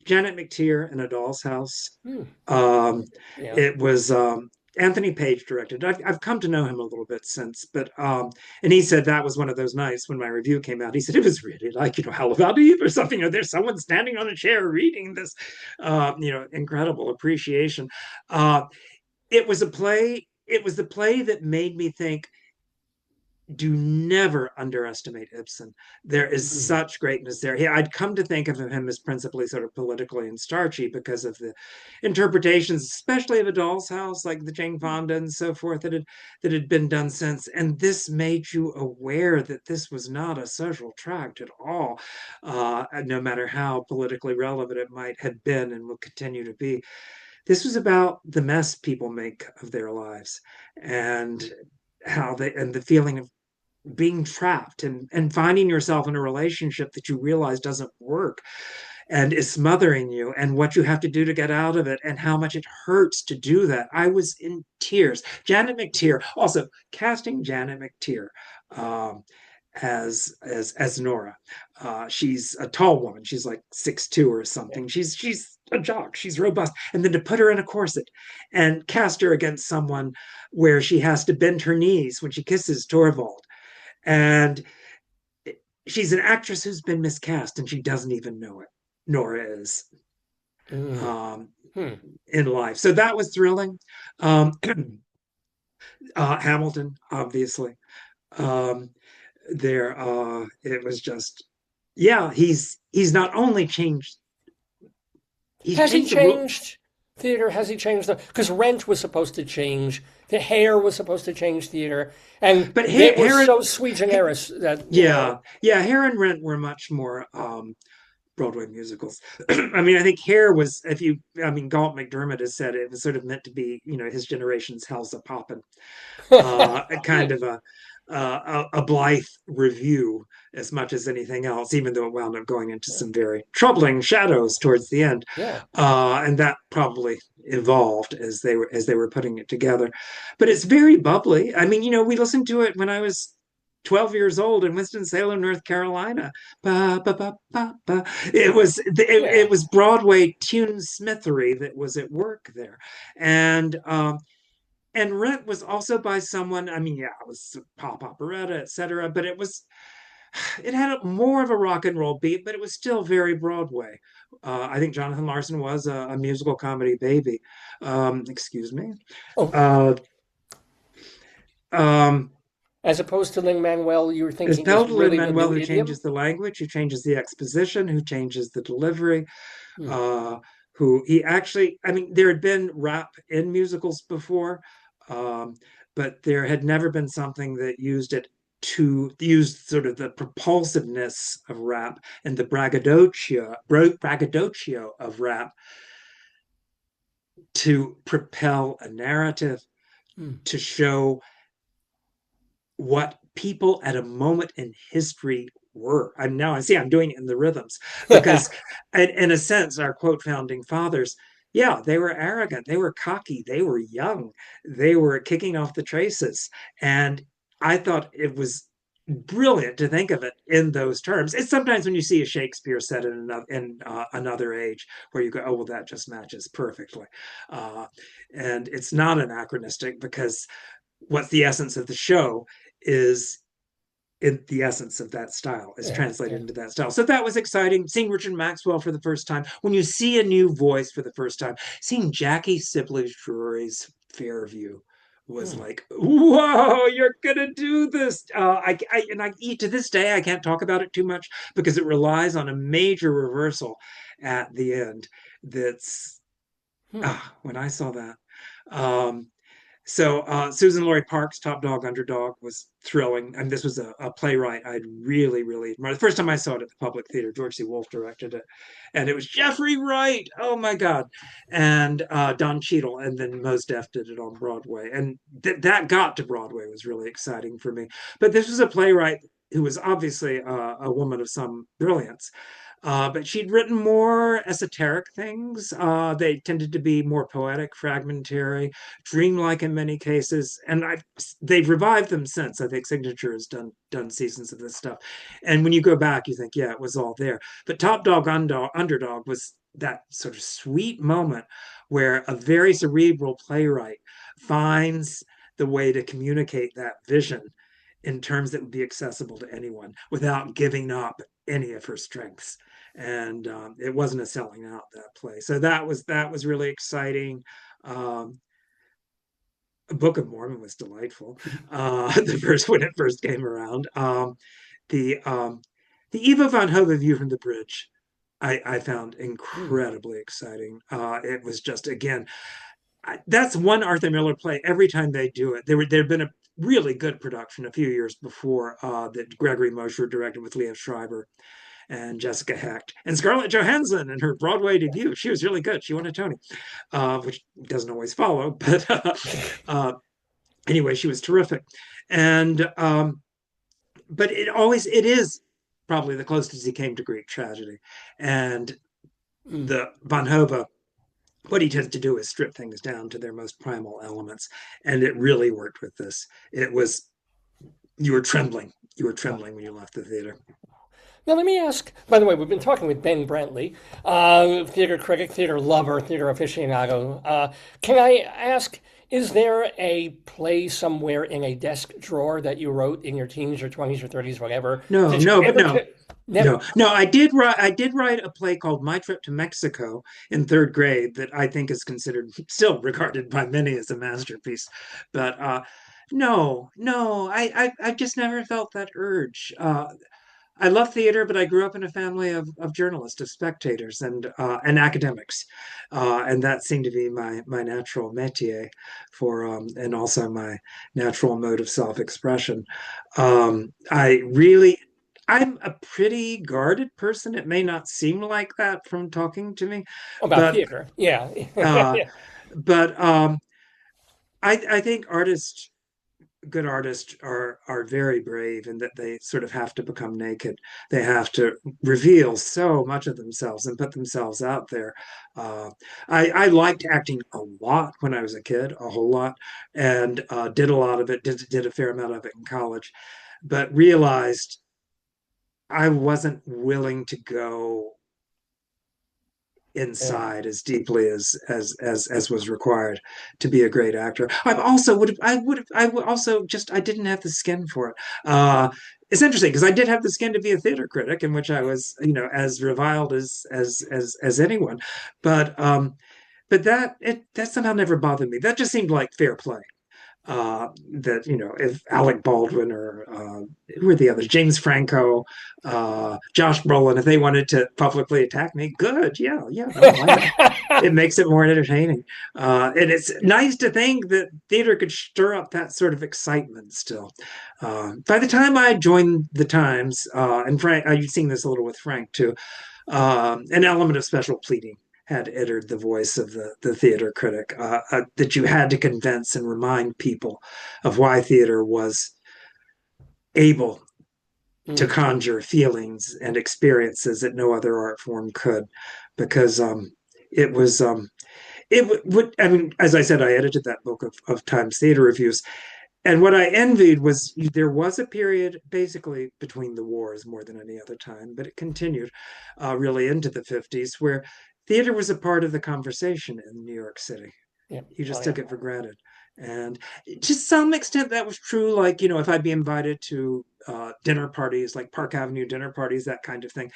Janet McTeer in A Doll's House. Hmm. Um, Yeah. it was Anthony Page directed. I've come to know him a little bit since, but and he said that was one of those nights when my review came out. He said it was really like, Hell About Eve or something. Or there's someone standing on a chair reading this, incredible appreciation. Uh, it was a play. It was the play that made me think, do never underestimate Ibsen. There is Hmm. such greatness there. I'd come to think of him as principally sort of politically and starchy because of the interpretations, especially of A Doll's House, like the Jane Fonda and so forth, that had been done since. And this made you aware that this was not a social tract at all, no matter how politically relevant it might have been and will continue to be. This was about the mess people make of their lives, and the feeling of being trapped, and finding yourself in a relationship that you realize doesn't work and is smothering you, and what you have to do to get out of it and how much it hurts to do that. I was in tears. Janet McTeer, also casting Janet McTeer um, as Nora. She's a tall woman. She's like 6'2" or Yeah. something. She's a jock. She's robust. And then to put her in a corset and cast her against someone where she has to bend her knees when she kisses Torvald, and she's an actress who's been miscast and she doesn't even know it. Nora is, Mm. um, Hmm. in life. So that was thrilling. Um, Hamilton, obviously. Um, it was just, yeah, he's not only changed, he's Has he changed the rule. changed theater? Has he changed the? Because Rent was supposed to change. The Hair was supposed to change theater, and But it was Heron, so sui generis that yeah, yeah, Heron Rent were much more Broadway musicals. I mean, I think Hair was, if you, I mean, Galt McDermott has said it was sort of meant to be, his generation's Hell's a Poppin', a kind of a blithe review as much as anything else, even though it wound up going into some very troubling shadows towards the end. Yeah. And that probably evolved as they were putting it together. But it's very bubbly. I mean, we listened to it when I was 12 years old in Winston-Salem, North Carolina. Ba, ba, ba, ba, ba. It Yeah. was Broadway tunesmithery that was at work there. And Rent was also by someone, I mean, yeah, it was pop operetta, etc., but it had more of a rock and roll beat, but it was still very Broadway. I think Jonathan Larson was a musical comedy baby. Excuse me. Oh, Uh, um, as opposed to Lin-Manuel, you were It's thinking is Pelton really the Manuel new who idiom? changes the language, who changes the exposition, who changes the delivery, Hmm. uh, who he actually, I mean, there had been rap in musicals before, um, but there had never been something that used sort of the propulsiveness of rap and the braggadocio of rap to propel a narrative, Hmm. to show what people at a moment in history were. I'm doing it in the rhythms because, in a sense, our quote founding fathers, yeah, they were arrogant, they were cocky, they were young, they were kicking off the traces. And I thought it was brilliant to think of it in those terms. It's sometimes when you see a Shakespeare set in another age where you go, oh, well, that just matches perfectly. And it's not anachronistic because what's the essence of the show is in the essence of that style is Yeah. translated Yeah. into that style. So that was exciting. Seeing Richard Maxwell for the first time, when you see a new voice for the first time, seeing Jackie Sibley Drury's Fairview was Hmm. like, whoa, you're gonna do this. To this day I can't talk about it too much because it relies on a major reversal at the end. That's Hmm. when I saw that. Um, so Susan Laurie Parks, Top Dog, Underdog was thrilling. And this was a playwright I'd really, really admired. The first time I saw it at the Public Theater, George C. Wolfe directed it. And it was Jeffrey Wright. Oh my God. And Don Cheadle. And then Mos Def did it on Broadway. And that got to Broadway was really exciting for me. But this was a playwright who was obviously a woman of some brilliance. But she'd written more esoteric things. They tended to be more poetic, fragmentary, dreamlike in many cases. And they've revived them since. I think Signature has done seasons of this stuff. And when you go back, you think, yeah, it was all there. But Top Dog Underdog was that sort of sweet moment where a very cerebral playwright finds the way to communicate that vision in terms that would be accessible to anyone without giving up any of her strengths. And it wasn't a selling out, that play. So that was really exciting. Um, Book of Mormon was delightful. The first when it first came around. The the Ivo van Hove View from the Bridge, I found Hmm. incredibly exciting. It was just again, that's one Arthur Miller play. Every time they do it, there'd been a really good production a few years before that Gregory Mosher directed with Leah Schreiber and Jessica Hecht and Scarlett Johansson in her Broadway debut. She was really good. She won a Tony, which doesn't always follow, but uh, anyway, she was terrific. And but it is probably the closest he came to Greek tragedy. And Hmm. the Van Hove, what he tends to do is strip things down to their most primal elements, and it really worked with this. It was you were trembling. You were Oh. trembling when you left the theater. Now, let me ask, by the way, we've been talking with Ben Brantley, theater critic, theater lover, theater aficionado. Can I ask, is there a play somewhere in a desk drawer that you wrote in your teens or 20s or 30s, whatever, No, that you no, but never no, could, never? no. I did write a play called My Trip to Mexico in third grade that I think is considered, still regarded by many as a masterpiece. But no, no, I just never felt that urge. I love theater, but I grew up in a family of journalists, of spectators, and academics, and that seemed to be my natural métier and also my natural mode of self expression. I really I'm a pretty guarded person. It may not seem like that from talking to me, About but theater. Yeah. uh, but I think good artists are very brave in that they sort of have to become naked. They have to reveal so much of themselves and put themselves out there. Uh, I liked acting a lot when I was a kid, a whole lot, and did a lot of it. Did a fair amount of it in college, but realized I wasn't willing to go Yeah. inside as deeply as was required to be a great actor. I would also just I didn't have the skin for it. It's interesting because I did have the skin to be a theater critic, in which I was, as reviled as anyone. But that somehow never bothered me. That just seemed like fair play. That if Alec Baldwin or who are the others, James Franco, Josh Brolin, if they wanted to publicly attack me, good, yeah, yeah, no, why not? It makes it more entertaining, and it's nice to think that theater could stir up that sort of excitement still. By the time I joined the Times, and Frank, you've seen this a little with Frank too, an element of special pleading had entered the voice of the theater critic, that you had to convince and remind people of why theater was able to Mm. conjure feelings and experiences that no other art form could, because it was would I mean, as I said, I edited that book of Times Theater Reviews, and what I envied was there was a period basically between the wars more than any other time, but it continued really into the 50s where theater was a part of the conversation in New York City. Yeah. You Oh, just yeah. took it for granted. And to some extent, that was true. Like, if I'd be invited to dinner parties, like Park Avenue dinner parties, that kind of thing,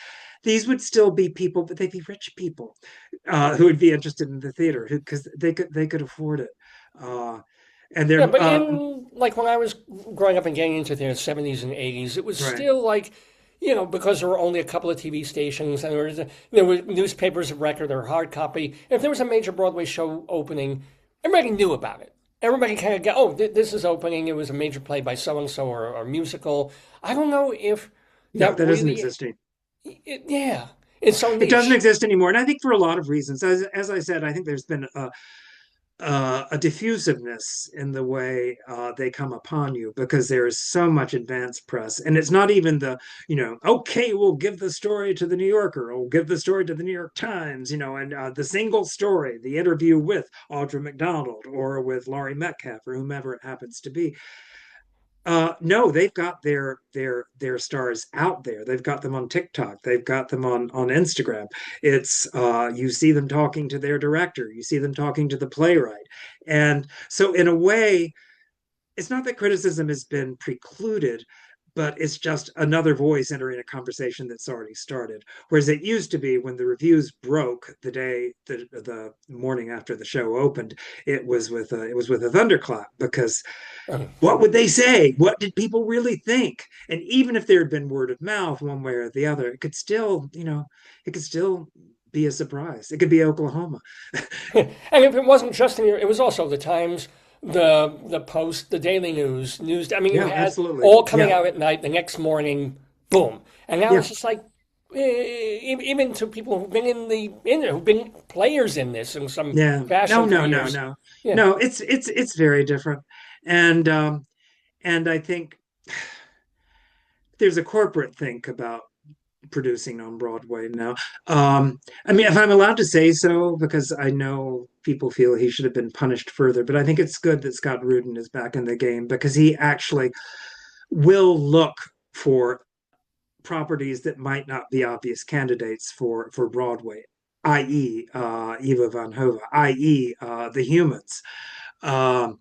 these would still be people, but they'd be rich people who would be interested in the theater because they could afford it. Uh, and Yeah, they're but in like when I was growing up and getting into the 70s and 80s, it was right. still like, because there were only a couple of TV stations and there were newspapers of record or hard copy. If there was a major Broadway show opening, everybody knew about it. Everybody kind of get, oh, this is opening. It was a major play by so and so or musical. I don't know if No, that that doesn't really, exist anymore. yeah, it's so It doesn't niche. exist anymore, and I think for a lot of reasons. As I said, I think there's been a diffusiveness in the way they come upon you because there is so much advanced press, and it's not even okay, we'll give the story to the New Yorker, or we'll give the story to the New York Times, and the single story, the interview with Audra McDonald or with Laurie Metcalf or whomever it happens to be. No, they've got their stars out there. They've got them on TikTok. They've got them on Instagram. It's you see them talking to their director. You see them talking to the playwright, and so in a way, it's not that criticism has been precluded, but it's just another voice entering a conversation that's already started. Whereas it used to be when the reviews broke the morning after the show opened, it was with a thunderclap because what would they say? What did people really think? And even if there had been word of mouth one way or the other, it could still be a surprise. It could be Oklahoma. And if it wasn't just in your, it was also the Times, the Post, the Daily News. I mean, you Yeah, had absolutely. all coming Yeah, out at night. The next morning, boom. And now yeah, it's just like, even to people who've been who've been players in this and some yeah. No, fashion for no, no, years. no, Yeah. no. It's very different, and I think there's a corporate think about producing on Broadway now. I mean, if I'm allowed to say so, because I know people feel he should have been punished further, but I think it's good that Scott Rudin is back in the game because he actually will look for properties that might not be obvious candidates for Broadway, i.e., Ivo van Hove, i.e., The Humans. Um,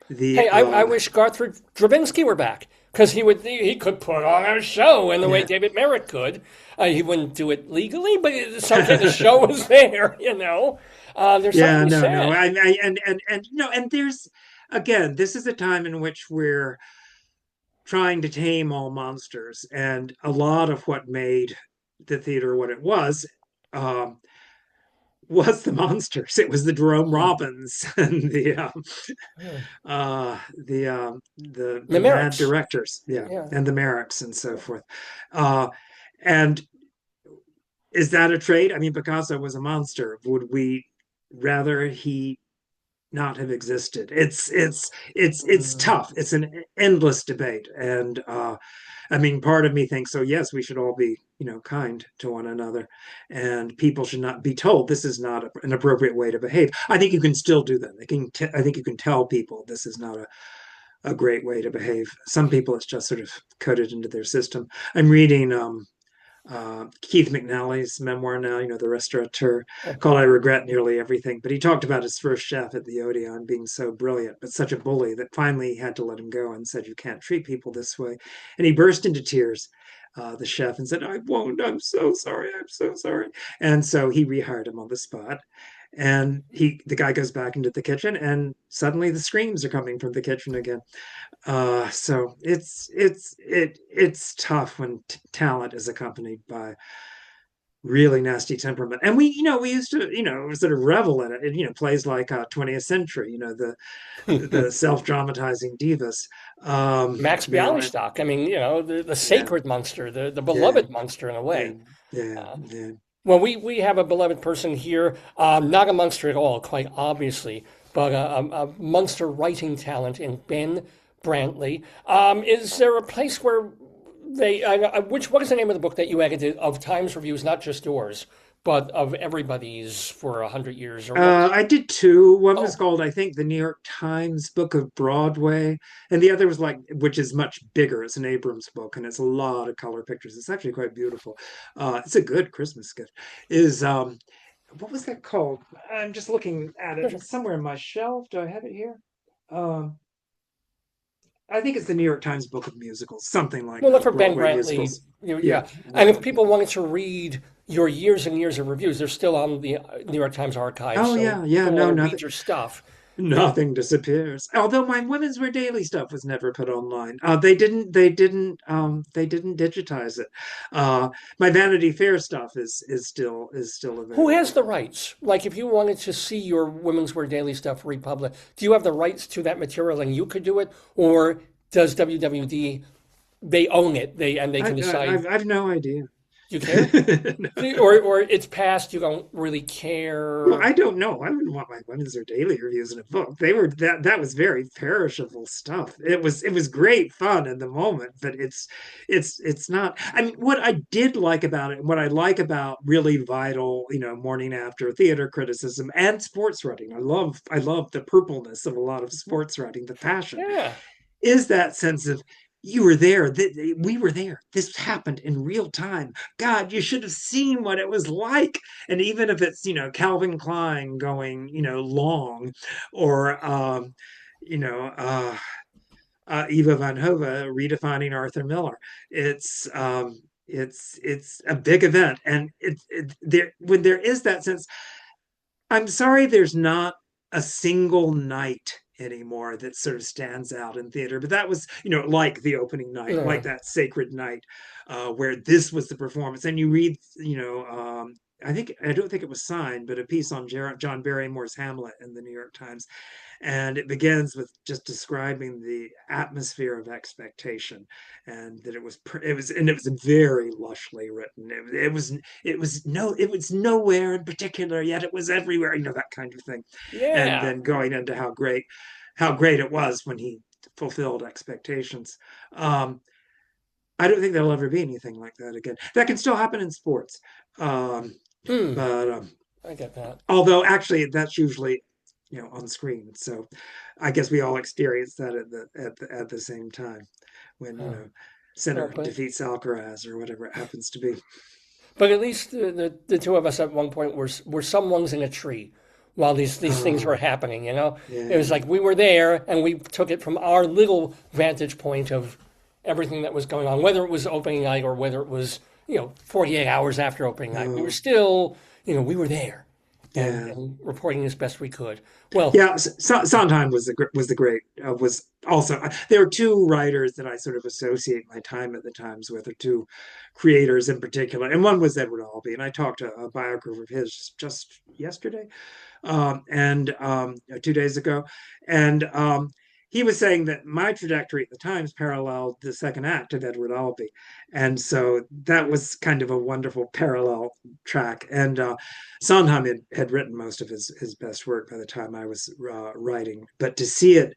the Hey, I wish Garth Drabinsky were back because he could put on a show in the way Yeah. David Merritt could. He wouldn't do it legally, but it's okay. The show was there, There's something Yeah, to be no, no. said. And there's again, this is a time in which we're trying to tame all monsters, and a lot of what made the theater what it was, um, was the monsters. It was the Jerome Hmm. Robbins and Hmm. the mad Mimerics. directors, yeah, Yeah. and the Merricks and so forth. Uh, and is that a trait? I mean, Picasso was a monster. Would we rather he not have existed? It's Mm. tough. It's an endless debate, and I mean, part of me thinks, so yes, we should all be, kind to one another, and people should not be told this is not an appropriate way to behave. I think you can still do that. I think you can tell people this is not a great way to behave. Some people, it's just sort of coded into their system. I'm reading Keith McNally's memoir now, The Restaurateur, called I Regret Nearly Everything. But he talked about his first chef at the Odeon being so brilliant, but such a bully that finally he had to let him go and said, "You can't treat people this way." And he burst into tears, the chef, and said, "I won't. I'm so sorry. I'm so sorry." And so he rehired him on the spot. And the guy goes back into the kitchen, and suddenly the screams are coming from the kitchen again. So it's tough when talent is accompanied by really nasty temperament. And we used to, sort of revel in it. Plays like 20th Century, the self-dramatizing divas. Max And Bialystock. I mean, the yeah, sacred monster, the yeah, beloved monster in a yeah, way. yeah, Uh, yeah. well, we have a beloved person here, not a monster at all, quite obviously, but a monster writing talent in Ben Brantley. Is there a place where what is the name of the book that you edited of Times reviews, not just yours, but of everybody's for 100 years, or what was it? I did two. One was Oh, called, I think, the New York Times Book of Broadway, and the other was which is much bigger. It's an Abrams book, and it's a lot of color pictures. It's actually quite beautiful. It's a good Christmas gift. Is What was that called? I'm just looking at it. It's somewhere in my shelf. Do I have it here? Um, I think it's the New York Times Book of Musicals, something like we'll look that. for Ben Broadway Brantley. musicals. Yeah, Yeah, and yeah, if yeah. people wanted to read your years and years of reviews, they're still on the New York Times archive. Oh So yeah, yeah. people want No, to nothing. read your stuff. Nothing disappears. Although my Women's Wear Daily stuff was never put online. They didn't digitize it. My Vanity Fair stuff is still Who has available. the rights? Like, if you wanted to see your Women's Wear Daily stuff republished, do you have the rights to that material and you could do it, or does WWD they own it? They can decide I've no idea. you care, No. or it's past. You don't really Well, care. I don't know. I wouldn't want my Women's Wear Daily reviews in a book. They were that was very perishable stuff. It was great fun in the moment, but it's not. I mean, what I did like about it, what I like about really vital, morning after theater criticism and sports writing. I love the purpleness of a lot of sports writing, the passion Yeah, is that sense of you were there, we were there, this happened in real time. God, you should have seen what it was like. And even if it's Calvin Klein going long, or you know Ivo van Hove redefining Arthur Miller, it's a big event. And there, when there is that sense, I'm sorry there's not a single night anymore that sort of stands out in theater. But that was, like the opening night, like yeah, that sacred night, where this was the performance. And you read, I don't think it was signed, but a piece on John Barrymore's Hamlet in the New York Times, and it begins with just describing the atmosphere of expectation, and that it was very lushly written. It was nowhere in particular, yet it was everywhere, that kind of thing. And yeah. then going into how great it was when he fulfilled expectations. um I don't think there'll ever be anything like that again. That can still happen in sports. um Hmm. but I get that. Although actually that's usually on screen, so I guess we all experience that at the same time when Huh. Well, center defeats Alcaraz or whatever it happens to be. but at least the two of us at one point were someone's in a tree while these things were Oh happening. It was yeah. like we were there and we took it from our little vantage point of everything that was going on, whether it was opening night or whether it was 48 hours after opening night. We were Oh still we were there. Yeah. and reporting as best we could. Well, Yeah, Sondheim was the great was also there were two writers that I sort of associate my time at the Times with, or two creators in particular, and one was Edward Albee, and I talked to a biographer of his just yesterday, and 2 days ago, and he was saying that my trajectory at the Times paralleled the second act of Edward Albee, and so that was kind of a wonderful parallel track. And Sondheim had written most of his best work by the time I was writing, but to see it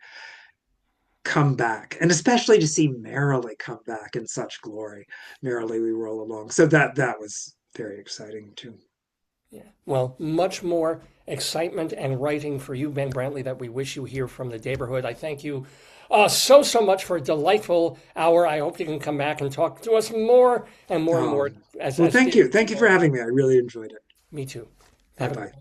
come back, and especially to see Merrily come back in such glory, Merrily We Roll Along, so that was very exciting too. yeah. Well, much more excitement and writing for you, Ben Brantley, that we wish you here from the neighborhood. I thank you so much for a delightful hour. I hope you can come back and talk to us more and more and more. Well, thank you for having me. I really enjoyed it. Me too. Bye Have a bye.